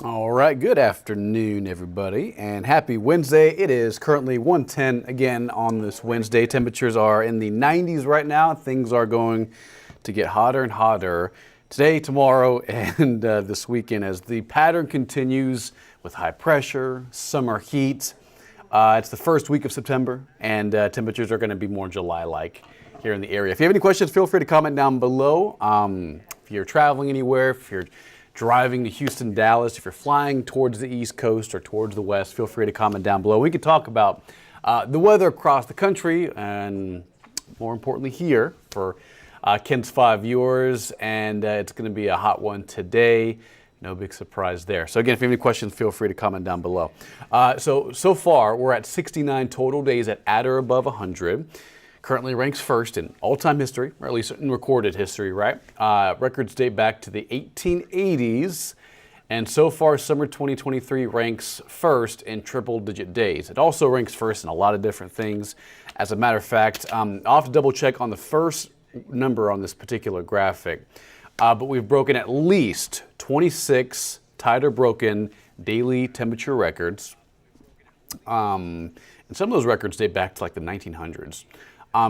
All right, good afternoon, everybody, and happy Wednesday. It is currently 1:10 again on this Wednesday. Temperatures are in the 90s right now. Things are going to get hotter and hotter today, tomorrow, and this weekend as the pattern continues with high pressure, summer heat. It's the first week of September, and temperatures are going to be more July-like here in the area. If you have any questions, feel free to comment down below. If you're traveling anywhere, if you're driving to Houston, Dallas, if you're flying towards the East Coast or towards the West, feel free to comment down below. We could talk about the weather across the country and more importantly here for Ken's 5 viewers, and it's going to be a hot one today. No big surprise there. So again, if you have any questions, feel free to comment down below. So far, we're at 69 total days at or above 100. Currently ranks first in all-time history, or at least in recorded history, right? Records date back to the 1880s, and so far summer 2023 ranks first in triple-digit days. It also ranks first in a lot of different things. As a matter of fact, I'll have to double-check on the first number on this particular graphic, but we've broken at least 26 tied or broken daily temperature records, and some of those records date back to like the 1900s.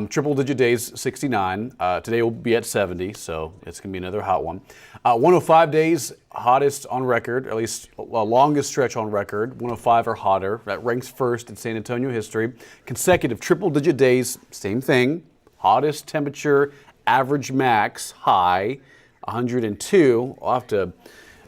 Triple-digit days, 69. Today we'll be at 70, so it's going to be another hot one. 105 days, hottest on record, at least longest stretch on record. 105 or hotter. That ranks first in San Antonio history. Consecutive triple-digit days, same thing. Hottest temperature, average max, high, 102. I'll have to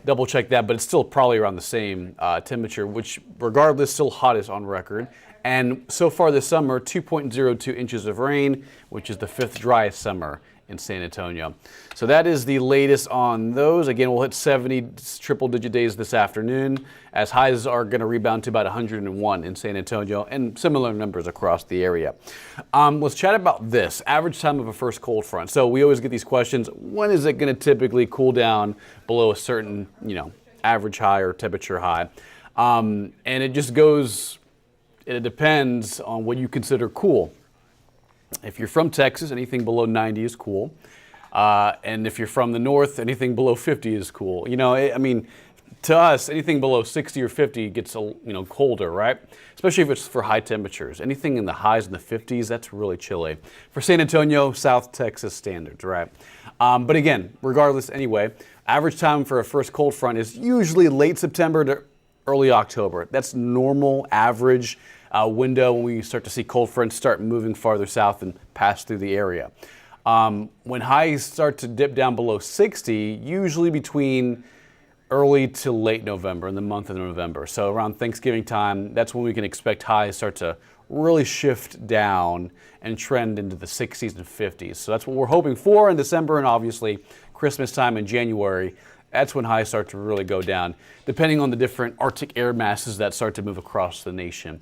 double-check that, but it's still probably around the same temperature, which regardless, still hottest on record. And so far this summer, 2.02 inches of rain, which is the 5th driest summer in San Antonio. So that is the latest on those. Again, we'll hit 70 triple-digit days this afternoon, as highs are going to rebound to about 101 in San Antonio, and similar numbers across the area. Let's chat about this, average time of a first cold front. So we always get these questions, when is it going to typically cool down below a certain, average high or temperature high? And it just goes... It depends on what you consider cool. If you're from Texas, anything below 90 is cool. And if you're from the north, anything below 50 is cool. To us, anything below 60 or 50 gets colder, right? Especially if it's for high temperatures. Anything in the highs in the 50s, that's really chilly. For San Antonio, South Texas standards, right? But again, regardless anyway, average time for a first cold front is usually late September to early October. That's normal average window when we start to see cold fronts start moving farther south and pass through the area. When highs start to dip down below 60, usually between early to late November, in the month of November. So around Thanksgiving time, that's when we can expect highs start to really shift down and trend into the 60s and 50s. So that's what we're hoping for in December, and obviously Christmas time in January. That's when highs start to really go down, depending on the different Arctic air masses that start to move across the nation.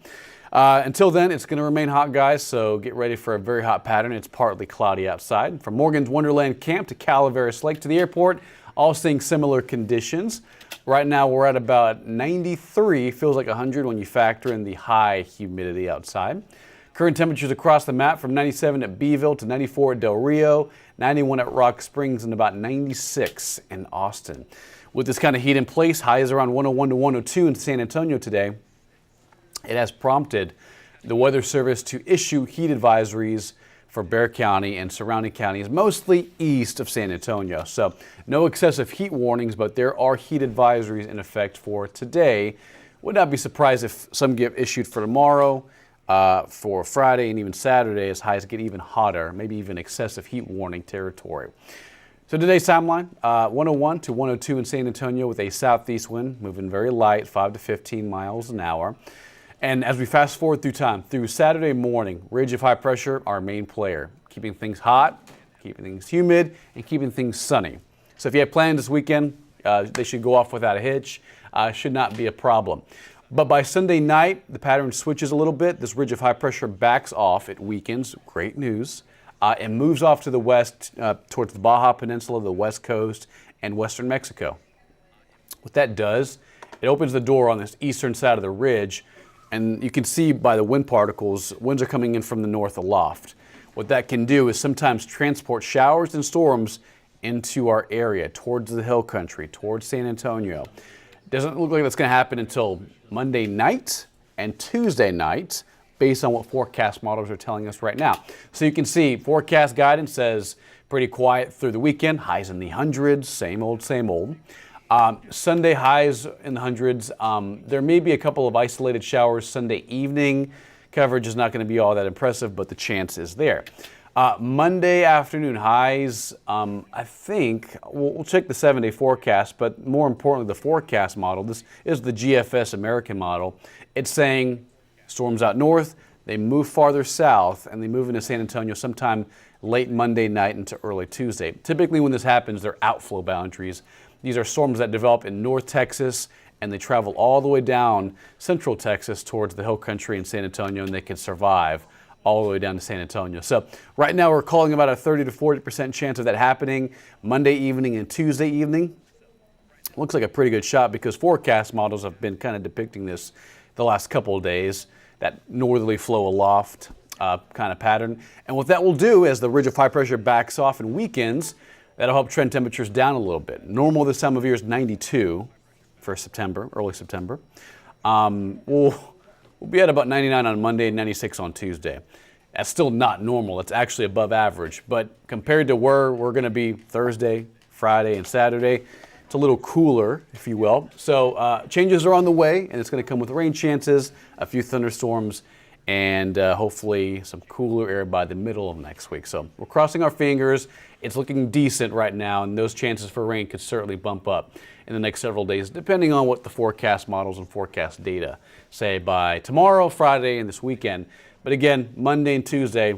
Until then, it's going to remain hot, guys, so get ready for a very hot pattern. It's partly cloudy outside. From Morgan's Wonderland Camp to Calaveras Lake to the airport, all seeing similar conditions. Right now, we're at about 93, feels like 100 when you factor in the high humidity outside. Current temperatures across the map from 97 at Beeville to 94 at Del Rio, 91 at Rock Springs, and about 96 in Austin. With this kind of heat in place, highs around 101 to 102 in San Antonio today. It has prompted the Weather Service to issue heat advisories for Bexar County and surrounding counties, mostly east of San Antonio. So no excessive heat warnings, but there are heat advisories in effect for today. Would not be surprised if some get issued for tomorrow, for Friday and even Saturday, as highs get even hotter, maybe even excessive heat warning territory. So today's timeline, 101 to 102 in San Antonio with a southeast wind moving very light, 5 to 15 miles an hour. And as we fast forward through time, through Saturday morning, ridge of high pressure, our main player, keeping things hot, keeping things humid, and keeping things sunny. So if you have plans this weekend, they should go off without a hitch. Should not be a problem. But by Sunday night, the pattern switches a little bit. This ridge of high pressure backs off. It weakens. Great news. It moves off to the west towards the Baja Peninsula, the west coast, and western Mexico. What that does, it opens the door on this eastern side of the ridge, and you can see by the wind particles, winds are coming in from the north aloft. What that can do is sometimes transport showers and storms into our area, towards the hill country, towards San Antonio. Doesn't look like that's going to happen until Monday night and Tuesday night, based on what forecast models are telling us right now. So you can see forecast guidance says pretty quiet through the weekend, highs in the hundreds, same old, same old. Sunday highs in the hundreds. There may be a couple of isolated showers Sunday evening. Coverage is not going to be all that impressive, but the chance is there. Monday afternoon highs, I think, we'll check the 7-day forecast, but more importantly, the forecast model. This is the GFS American model. It's saying storms out north, they move farther south, and they move into San Antonio sometime late Monday night into early Tuesday. Typically when this happens, they're outflow boundaries. These are storms that develop in North Texas, and they travel all the way down Central Texas towards the hill country in San Antonio, and they can survive all the way down to San Antonio. So right now we're calling about a 30 to 40% chance of that happening Monday evening and Tuesday evening. Looks like a pretty good shot because forecast models have been kind of depicting this the last couple of days, that northerly flow aloft kind of pattern. And what that will do as the ridge of high pressure backs off and weakens, that'll help trend temperatures down a little bit. Normal this time of year is 92 for September, early September. We'll be at about 99 on Monday and 96 on Tuesday. That's still not normal. It's actually above average. But compared to where we're going to be Thursday, Friday, and Saturday, it's a little cooler, if you will. So changes are on the way, and it's going to come with rain chances, a few thunderstorms, and hopefully some cooler air by the middle of next week. So we're crossing our fingers. It's looking decent right now, and those chances for rain could certainly bump up in the next several days, depending on what the forecast models and forecast data say by tomorrow, Friday, and this weekend. But again, Monday and Tuesday,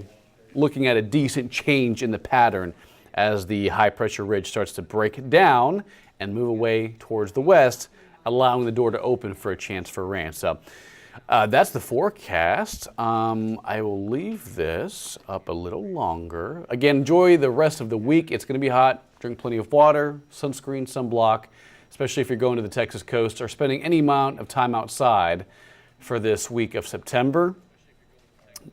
looking at a decent change in the pattern as the high pressure ridge starts to break down and move away towards the west, allowing the door to open for a chance for rain. So that's the forecast. I will leave this up a little longer. Again, enjoy the rest of the week. It's going to be hot. Drink plenty of water, sunscreen, sunblock, especially if you're going to the Texas coast or spending any amount of time outside for this week of September.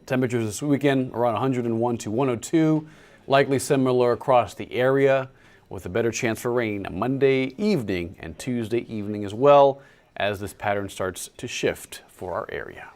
Temperatures this weekend around 101 to 102, likely similar across the area, with a better chance for rain Monday evening and Tuesday evening as well, as this pattern starts to shift for our area.